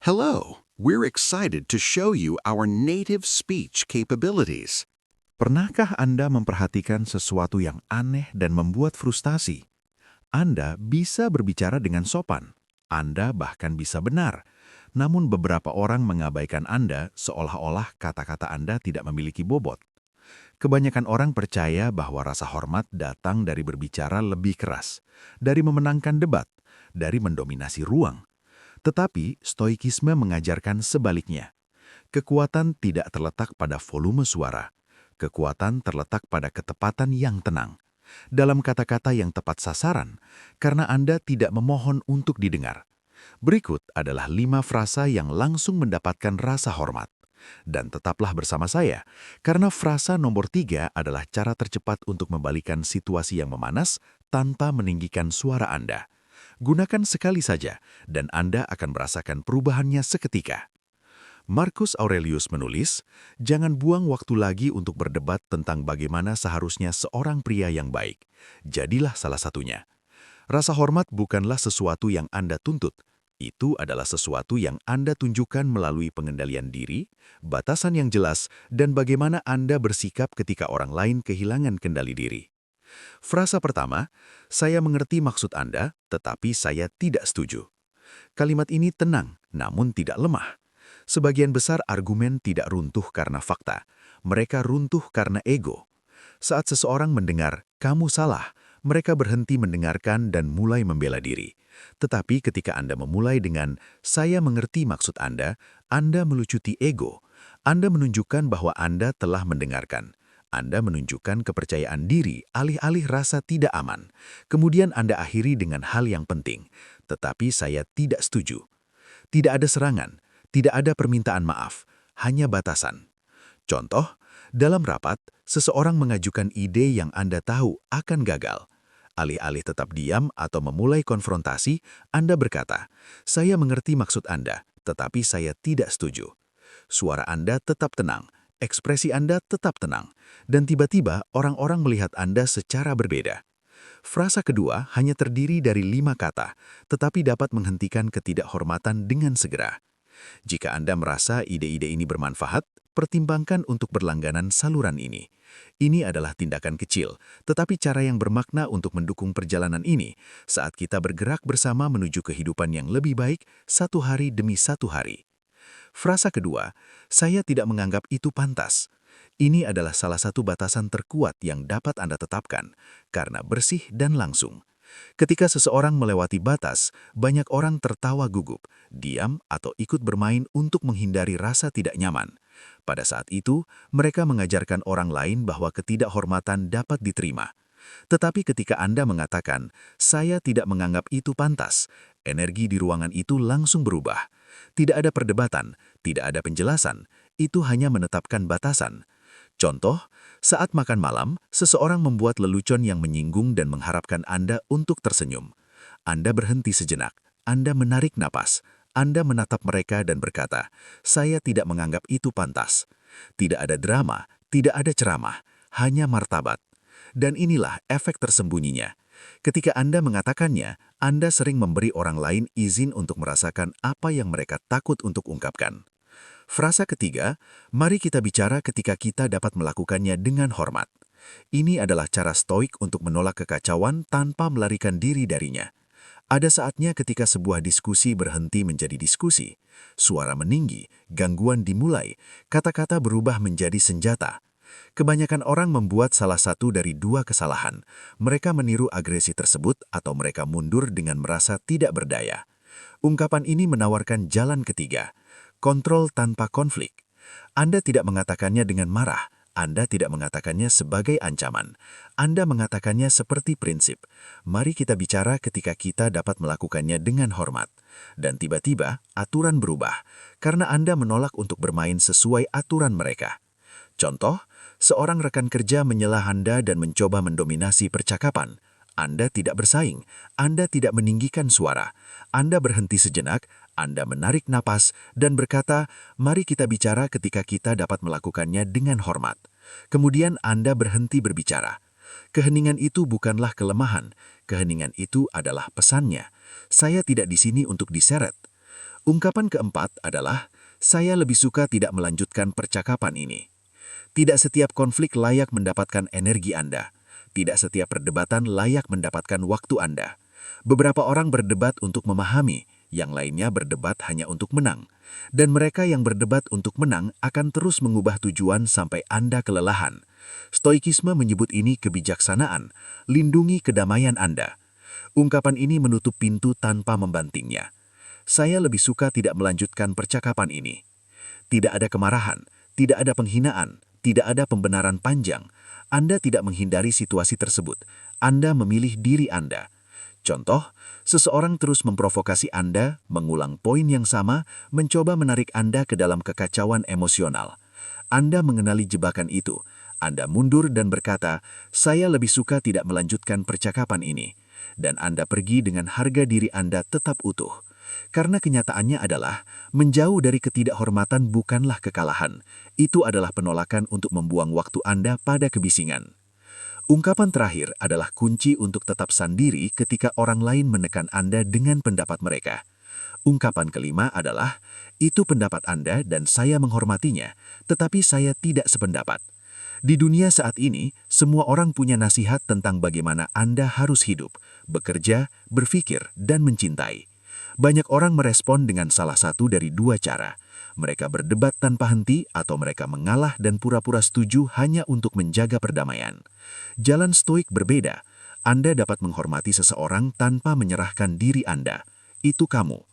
Hello, we're excited to show you our native speech capabilities. Pernahkah Anda memperhatikan sesuatu yang aneh dan membuat frustasi? Anda bisa berbicara dengan sopan. Anda bahkan bisa benar. Namun beberapa orang mengabaikan Anda seolah-olah kata-kata Anda tidak memiliki bobot. Kebanyakan orang percaya bahwa rasa hormat datang dari berbicara lebih keras, dari memenangkan debat, dari mendominasi ruang. Tetapi stoikisme mengajarkan sebaliknya. Kekuatan tidak terletak pada volume suara. Kekuatan terletak pada ketepatan yang tenang. Dalam kata-kata yang tepat sasaran, karena Anda tidak memohon untuk didengar. Berikut adalah 5 frasa yang langsung mendapatkan rasa hormat. Dan tetaplah bersama saya, karena frasa nomor 3 adalah cara tercepat untuk membalikan situasi yang memanas tanpa meninggikan suara Anda. Gunakan sekali saja, dan Anda akan merasakan perubahannya seketika. Marcus Aurelius menulis, jangan buang waktu lagi untuk berdebat tentang bagaimana seharusnya seorang pria yang baik. Jadilah salah satunya. Rasa hormat bukanlah sesuatu yang Anda tuntut. Itu adalah sesuatu yang Anda tunjukkan melalui pengendalian diri, batasan yang jelas, dan bagaimana Anda bersikap ketika orang lain kehilangan kendali diri. Frasa pertama, saya mengerti maksud Anda, tetapi saya tidak setuju. Kalimat ini tenang, namun tidak lemah. Sebagian besar argumen tidak runtuh karena fakta. Mereka runtuh karena ego. Saat seseorang mendengar, kamu salah, mereka berhenti mendengarkan dan mulai membela diri. Tetapi ketika Anda memulai dengan, saya mengerti maksud Anda melucuti ego. Anda menunjukkan bahwa Anda telah mendengarkan. Anda menunjukkan kepercayaan diri alih-alih rasa tidak aman. Kemudian Anda akhiri dengan hal yang penting. Tetapi saya tidak setuju. Tidak ada serangan, tidak ada permintaan maaf, hanya batasan. Contoh, dalam rapat, seseorang mengajukan ide yang Anda tahu akan gagal. Alih-alih tetap diam atau memulai konfrontasi, Anda berkata, saya mengerti maksud Anda, tetapi saya tidak setuju. Suara Anda tetap tenang, ekspresi Anda tetap tenang, dan tiba-tiba orang-orang melihat Anda secara berbeda. Frasa kedua hanya terdiri dari 5 kata, tetapi dapat menghentikan ketidakhormatan dengan segera. Jika Anda merasa ide-ide ini bermanfaat, pertimbangkan untuk berlangganan saluran ini. Ini adalah tindakan kecil, tetapi cara yang bermakna untuk mendukung perjalanan ini saat kita bergerak bersama menuju kehidupan yang lebih baik satu hari demi satu hari. Frasa kedua, saya tidak menganggap itu pantas. Ini adalah salah satu batasan terkuat yang dapat Anda tetapkan, karena bersih dan langsung. Ketika seseorang melewati batas, banyak orang tertawa gugup, diam atau ikut bermain untuk menghindari rasa tidak nyaman. Pada saat itu, mereka mengajarkan orang lain bahwa ketidakhormatan dapat diterima. Tetapi ketika Anda mengatakan, saya tidak menganggap itu pantas, energi di ruangan itu langsung berubah. Tidak ada perdebatan, tidak ada penjelasan, itu hanya menetapkan batasan. Contoh, saat makan malam, seseorang membuat lelucon yang menyinggung dan mengharapkan Anda untuk tersenyum. Anda berhenti sejenak, Anda menarik napas, Anda menatap mereka dan berkata, saya tidak menganggap itu pantas. Tidak ada drama, tidak ada ceramah, hanya martabat. Dan inilah efek tersembunyinya. Ketika Anda mengatakannya, Anda sering memberi orang lain izin untuk merasakan apa yang mereka takut untuk ungkapkan. Frasa ketiga, mari kita bicara ketika kita dapat melakukannya dengan hormat. Ini adalah cara stoik untuk menolak kekacauan tanpa melarikan diri darinya. Ada saatnya ketika sebuah diskusi berhenti menjadi diskusi. Suara meninggi, gangguan dimulai, kata-kata berubah menjadi senjata. Kebanyakan orang membuat salah satu dari 2 kesalahan. Mereka meniru agresi tersebut atau mereka mundur dengan merasa tidak berdaya. Ungkapan ini menawarkan jalan ketiga. Kontrol tanpa konflik. Anda tidak mengatakannya dengan marah. Anda tidak mengatakannya sebagai ancaman. Anda mengatakannya seperti prinsip. Mari kita bicara ketika kita dapat melakukannya dengan hormat. Dan tiba-tiba, aturan berubah. Karena Anda menolak untuk bermain sesuai aturan mereka. Contoh, seorang rekan kerja menyela Anda dan mencoba mendominasi percakapan. Anda tidak bersaing, Anda tidak meninggikan suara. Anda berhenti sejenak, Anda menarik napas, dan berkata, mari kita bicara ketika kita dapat melakukannya dengan hormat. Kemudian Anda berhenti berbicara. Keheningan itu bukanlah kelemahan, keheningan itu adalah pesannya. Saya tidak di sini untuk diseret. Ungkapan keempat adalah, saya lebih suka tidak melanjutkan percakapan ini. Tidak setiap konflik layak mendapatkan energi Anda. Tidak setiap perdebatan layak mendapatkan waktu Anda. Beberapa orang berdebat untuk memahami, yang lainnya berdebat hanya untuk menang. Dan mereka yang berdebat untuk menang akan terus mengubah tujuan sampai Anda kelelahan. Stoikisme menyebut ini kebijaksanaan, lindungi kedamaian Anda. Ungkapan ini menutup pintu tanpa membantingnya. Saya lebih suka tidak melanjutkan percakapan ini. Tidak ada kemarahan, tidak ada penghinaan, tidak ada pembenaran panjang. Anda tidak menghindari situasi tersebut. Anda memilih diri Anda. Contoh, seseorang terus memprovokasi Anda, mengulang poin yang sama, mencoba menarik Anda ke dalam kekacauan emosional. Anda mengenali jebakan itu. Anda mundur dan berkata, saya lebih suka tidak melanjutkan percakapan ini. Dan Anda pergi dengan harga diri Anda tetap utuh. Karena kenyataannya adalah, menjauh dari ketidakhormatan bukanlah kekalahan. Itu adalah penolakan untuk membuang waktu Anda pada kebisingan. Ungkapan terakhir adalah kunci untuk tetap sendiri ketika orang lain menekan Anda dengan pendapat mereka. Ungkapan kelima adalah, itu pendapat Anda dan saya menghormatinya, tetapi saya tidak sependapat. Di dunia saat ini, semua orang punya nasihat tentang bagaimana Anda harus hidup, bekerja, berpikir, dan mencintai. Banyak orang merespon dengan salah satu dari dua cara. Mereka berdebat tanpa henti atau mereka mengalah dan pura-pura setuju hanya untuk menjaga perdamaian. Jalan stoik berbeda. Anda dapat menghormati seseorang tanpa menyerahkan diri Anda. Itu kamu.